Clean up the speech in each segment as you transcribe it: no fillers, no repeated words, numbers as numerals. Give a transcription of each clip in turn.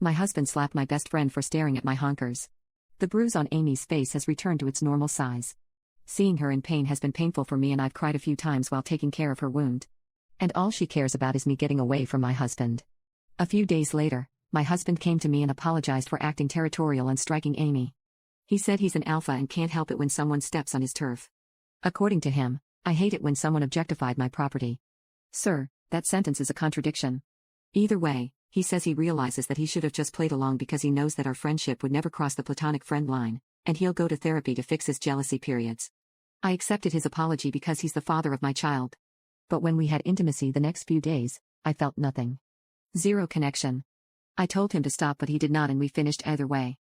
My husband slapped my best friend for staring at my honkers. The bruise on Amy's face has returned to its normal size. Seeing her in pain has been painful for me, and I've cried a few times while taking care of her wound. And all she cares about is me getting away from my husband. A few days later, my husband came to me and apologized for acting territorial and striking Amy. He said he's an alpha and can't help it when someone steps on his turf. According to him, I hate it when someone objectified my property. Sir, that sentence is a contradiction. Either way, he says he realizes that he should have just played along because he knows that our friendship would never cross the platonic friend line, and he'll go to therapy to fix his jealousy periods. I accepted his apology because he's the father of my child. But when we had intimacy the next few days, I felt nothing. Zero connection. I told him to stop, but he did not, and we finished either way.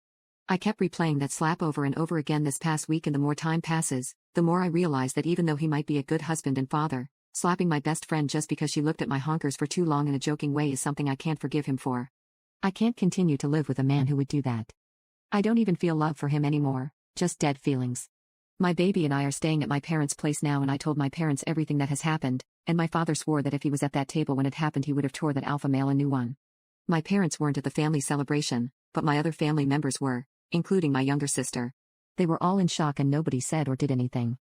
I kept replaying that slap over and over again this past week, and the more time passes, the more I realize that even though he might be a good husband and father, slapping my best friend just because she looked at my honkers for too long in a joking way is something I can't forgive him for. I can't continue to live with a man who would do that. I don't even feel love for him anymore, just dead feelings. My baby and I are staying at my parents' place now, and I told my parents everything that has happened, and my father swore that if he was at that table when it happened he would have tore that alpha male a new one. My parents weren't at the family celebration, but my other family members were, including my younger sister. They were all in shock and nobody said or did anything.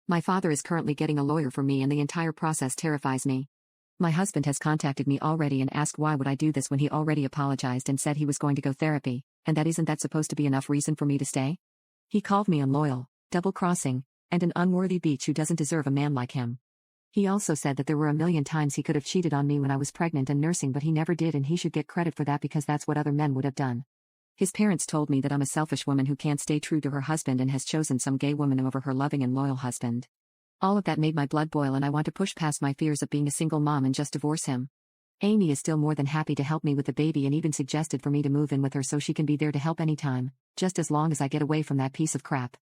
My father is currently getting a lawyer for me, and the entire process terrifies me. My husband has contacted me already and asked why would I do this when he already apologized and said he was going to go therapy, and that isn't that supposed to be enough reason for me to stay? He called me unloyal, double-crossing, and an unworthy bitch who doesn't deserve a man like him. He also said that there were a million times he could have cheated on me when I was pregnant and nursing, but he never did, and he should get credit for that because that's what other men would have done. His parents told me that I'm a selfish woman who can't stay true to her husband and has chosen some gay woman over her loving and loyal husband. All of that made my blood boil, and I want to push past my fears of being a single mom and just divorce him. Amy is still more than happy to help me with the baby and even suggested for me to move in with her so she can be there to help anytime, just as long as I get away from that piece of crap.